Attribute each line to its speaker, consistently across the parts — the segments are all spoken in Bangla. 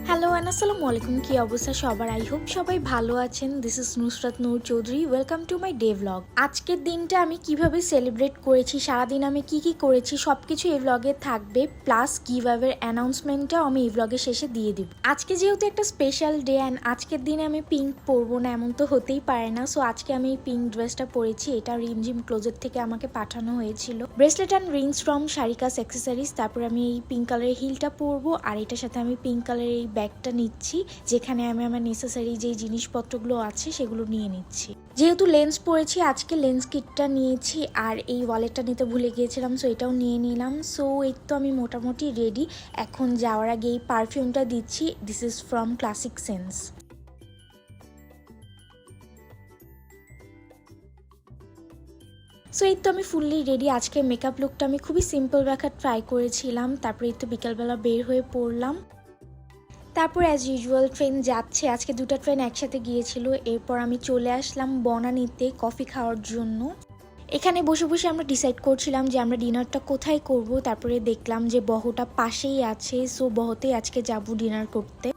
Speaker 1: হ্যালো অ্যান্ড আসসালামু আলাইকুম। কি অবস্থা সবার? আই হোপ সবাই ভালো আছেন। This is Nusrat Noor Chowdhury. Welcome to my day vlog. আজকের দিনটা আমি কিভাবে সেলিব্রেট করেছি, সারাদিন আমি কি করেছি সবকিছু এই ভ্লগে থাকবে, প্লাস গিভঅ্যাওয়ের অ্যানাউন্সমেন্টটাও আমি এই ভ্লগের শেষে দিয়ে দিব। আজকে যেহেতু একটা স্পেশাল ডে অ্যান্ড আজকের দিনে আমি পিঙ্ক পরবো না এমন তো হতেই পারে না। সো আজকে আমি এই পিঙ্ক ড্রেসটা পরেছি। এটা রিমঝিম ক্লোজেট থেকে আমাকে পাঠানো হয়েছিল। Bracelet and Rings from Sharika's accessories. তারপর আমি এই পিঙ্ক কালারের হিলটা পরবো আর এটার সাথে আমি পিঙ্ক কালারের এই ব্যাগটা নিচ্ছি, যেখানে আমি আমার নেসেসারি যে জিনিসপত্রগুলো আছে সেগুলো নিয়ে নিচ্ছি। যেহেতু লেন্স পরেছি আজকে লেন্স কিটটা নিয়েছি আর এই ওয়ালেটটা নিতে ভুলে গিয়েছিলাম, সো এটাও নিয়ে নিলাম। সো এই তো আমি মোটামুটি রেডি। এখন যাওয়ার আগে এই পারফিউমটা দিচ্ছি। This is from classic sense. So এই তো আমি ফুললি রেডি। আজকে মেকআপ লুকটা আমি খুবই সিম্পল রাখার ট্রাই করেছিলাম। তারপরে এই তো বিকালবেলা বের হয়ে পড়লাম। তারপর অ্যাজ ইউজুয়াল ট্রেন যাচ্ছে, আজকে দুটো ট্রেন একসাথে গিয়েছিল। এরপর আমি চলে আসলাম বনানীতে কফি খাওয়ার জন্য। এখানে বসে বসে আমরা ডিসাইড করছিলাম যে আমরা ডিনারটা কোথায় করব। তারপরে দেখলাম যে বহটা পাশেই আছে, সো বহতেই আজকে যাব ডিনার করতে।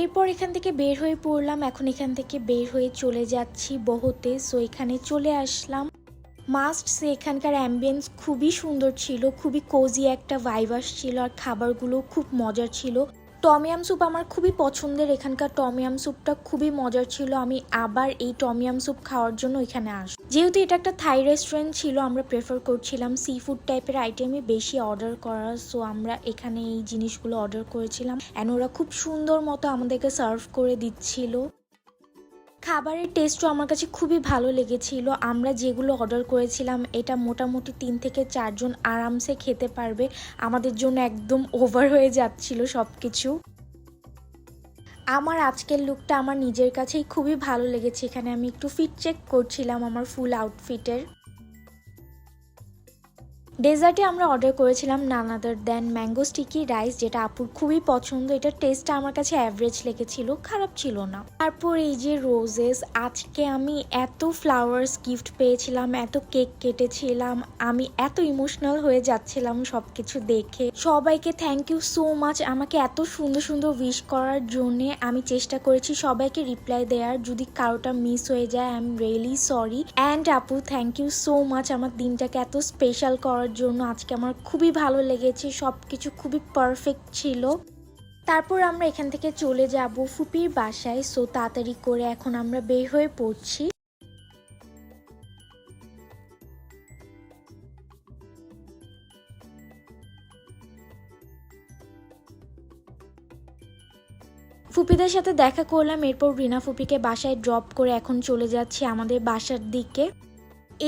Speaker 1: এরপর এখান থেকে বের হয়ে পড়লাম। এখন এখান থেকে বের হয়ে চলে যাচ্ছি বহতে। সো এখানে চলে আসলাম। মাস্ট সে এখানকার অ্যাম্বিয়েন্স খুবই সুন্দর ছিল, খুবই কোজি একটা ভাইব আসছিল আর খাবারগুলো খুব মজার ছিল। টমিয়াম স্যুপ আমার খুবই পছন্দের, এখানকার টমিয়াম স্যুপটা খুবই মজার ছিল। আমি আবার এই টমিয়াম স্যুপ খাওয়ার জন্য এখানে আসি। যেহেতু এটা একটা থাই রেস্টুরেন্ট ছিল, আমরা প্রেফার করছিলাম সি ফুড টাইপের আইটেমই বেশি অর্ডার করার। সো আমরা এখানে এই জিনিসগুলো অর্ডার করেছিলাম অ্যান্ড ওরা খুব সুন্দর মতো আমাদেরকে সার্ভ করে দিচ্ছিল। খাবারের টেস্টও আমার কাছে খুবই ভালো লেগেছিল। আমরা যেগুলো অর্ডার করেছিলাম এটা মোটামুটি 3 থেকে 4 জন আরামসে খেতে পারবে। আমাদের জন্য একদম ওভার হয়ে যাচ্ছিল সব কিছু। আমার আজকের লুকটা আমার নিজের কাছেই খুবই ভালো লেগেছে। এখানে আমি একটু ফিট চেক করছিলাম আমার ফুল আউটফিটের। ডেজার্টে আমরা অর্ডার করেছিলাম নান আদার দেন ম্যাঙ্গো স্টিকি রাইস, যেটা আপুর খুবই পছন্দ। এটার টেস্টটা আমার কাছে অ্যাভারেজ লেগেছিল, খারাপ ছিল না। তারপর এই যে রোজেস, আজকে আমি এত ফ্লাওয়ার্স গিফট পেয়েছিলাম, এত কেক কেটেছিলাম, আমি এত ইমোশনাল হয়ে যাচ্ছিলাম সব কিছু দেখে। সবাইকে থ্যাংক ইউ সো মাচ আমাকে এত সুন্দর সুন্দর উইশ করার জন্যে। আমি চেষ্টা করেছি সবাইকে রিপ্লাই দেওয়ার, যদি কারোটা মিস হয়ে যায় I am really sorry. And আপু থ্যাংক ইউ সো মাচ আমার দিনটাকে এত স্পেশাল করার জন্য। আজকে আমার খুবই ভালো লেগেছে, সব কিছু খুবই পারফেক্ট ছিল। তারপর আমরা এখান থেকে চলে যাব ফুপির বাসায়। সো তাড়াতাড়ি করে এখন আমরা বের হয়ে পড়ছি। ফুপিদের সাথে দেখা করলাম, এরপর রিনা ফুপিকে বাসায় ড্রপ করে এখন চলে যাচ্ছি আমাদের বাসার দিকে।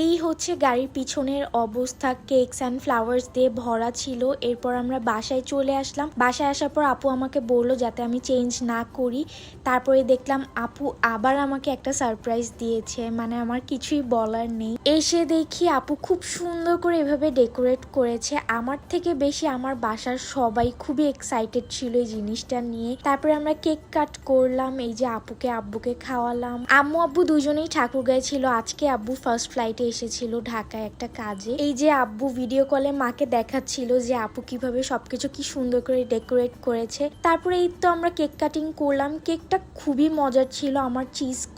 Speaker 1: এই হচ্ছে গাড়ির পিছনের অবস্থা, কেকস অ্যান্ড ফ্লাওয়ার্স দিয়ে ভরা ছিল। এরপর আমরা বাসায় চলে আসলাম। বাসায় আসার পর আপু আমাকে বললো যাতে আমি চেঞ্জ না করি। তারপরে দেখলাম আপু আবার আমাকে একটা সারপ্রাইজ দিয়েছে, মানে আমার কিছুই বলার নেই। এসে দেখি আপু খুব সুন্দর করে এভাবে ডেকোরেট করেছে। আমার থেকে বেশি আমার বাসার সবাই খুবই এক্সাইটেড ছিল এই জিনিসটা নিয়ে। তারপরে আমরা কেক কাট করলাম, এই যে আপুকে আব্বুকে খাওয়ালাম। আম্মু আব্বু দুজনেই ঠাকুরগাঁয়ে ছিল। আজকে আব্বু ফার্স্ট ফ্লাইটে এসেছিল ঢাকায় একটা কাজে। এই যে আব্বু ভিডিও কলে মাকে দেখাচ্ছিল যে আপু কিভাবে সবকিছু কি সুন্দর করে ডেকোরেট করেছে। তারপরে এই তো আমরা কেক কাটিং করলাম। কেকটা খুবই মজার ছিল, আমার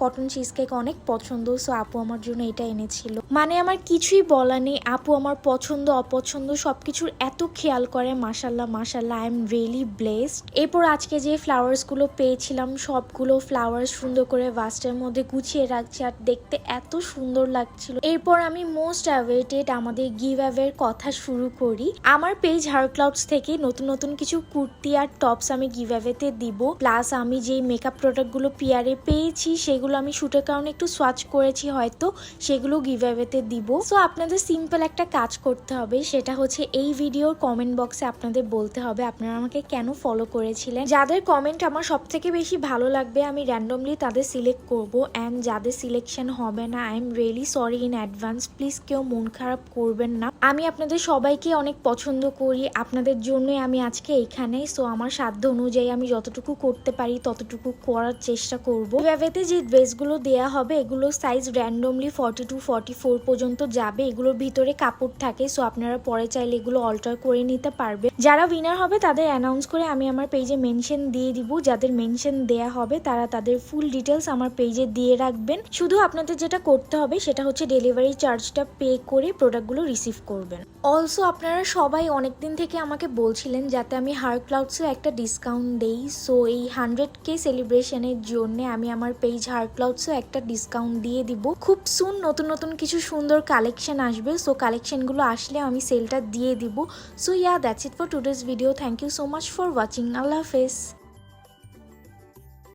Speaker 1: কটন চিজ কেক অনেক পছন্দ। সো আপু আমার জন্য এটা এনেছিল। মানে আমার কিছুই বলা নেই, আপু আমার পছন্দ অপছন্দ সবকিছুর এত খেয়াল করে। মাশাল্লাহ মাশাল্লাহ, আই এম রিয়েলি ব্লেসড। এরপর আজকে যে ফ্লাওয়ার্স গুলো পেয়েছিলাম সবগুলো ফ্লাওয়ার্স সুন্দর করে ভাস্টের মধ্যে গুছিয়ে রাখছি আর দেখতে এত সুন্দর লাগছিল। এরপর আমি মোস্ট অ্যাওয়েটেড আমাদের গিভ অ্যাওয়ের কথা শুরু করি। আমার পেজ হার ক্লাউডস থেকে নতুন নতুন কিছু কুর্তি আর টপস আমি গিভ অ্যাওয়েতে দিব। প্লাস আমি যে মেকআপ প্রোডাক্টগুলো পিয়ারে পেয়েছি সেগুলো আমি শুটের কারণে একটু সোয়াচ করেছি, হয়তো সেগুলো গিভ অ্যাওয়েতে দিব। সো আপনাদের সিম্পল একটা কাজ করতে হবে, সেটা হচ্ছে এই ভিডিওর কমেন্ট বক্সে আপনাদের বলতে হবে আপনারা আমাকে কেন ফলো করেছিলেন। যাদের কমেন্ট আমার সব থেকে বেশি ভালো লাগবে আমি র্যান্ডমলি তাদের সিলেক্ট করব। অ্যান্ড যাদের সিলেকশন হবে না I am really sorry in advance, please কেউ মন খারাপ করবেন না। আমি আপনাদের সবাইকে অনেক পছন্দ করি, আপনাদের জন্যই আমি আজকে এইখানে। সো আমার সাধ্য অনুযায়ী আমি যতটুকু করতে পারি ততটুকু করার চেষ্টা করব। গিভঅ্যাওয়েতে যে ড্রেসগুলো দেয়া হবে এগুলো সাইজ র্যান্ডমলি 42-44 পর্যন্ত যাবে। এগুলোর ভিতরে কাপড় থাকে, সো আপনারা পরে চাইলে এগুলো অল্টার করে নিতে পারবে। যারা উইনার হবে তাদের অ্যানাউন্স করে আমি আমার পেজে মেনশন দিয়ে দিব। যাদের মেনশন দেয়া হবে তারা তাদের ফুল ডিটেলস আমার পেজে দিয়ে রাখবেন। শুধু আপনাদের যেটা করতে হবে সেটা হচ্ছে ডেলিভারি চার্জটা পে করে প্রোডাক্টগুলো রিসিভ করবেন। অলসো আপনারা সবাই অনেকদিন থেকে আমাকে বলছিলেন যাতে আমি হার ক্লাউডসেও একটা ডিসকাউন্ট দেই। সো এই 100K সেলিব্রেশনের জন্য আমি আমার পেজ হার ক্লাউডসেও একটা ডিসকাউন্ট দিয়ে দিব। খুব সুন নতুন নতুন কিছু সুন্দর কালেকশন আসবে। সো কালেকশনগুলো আসলে আমি সেলটা দিয়ে দিব। So that's it for today's video. Thank you so much for watching. আল্লাহ হাফেজ।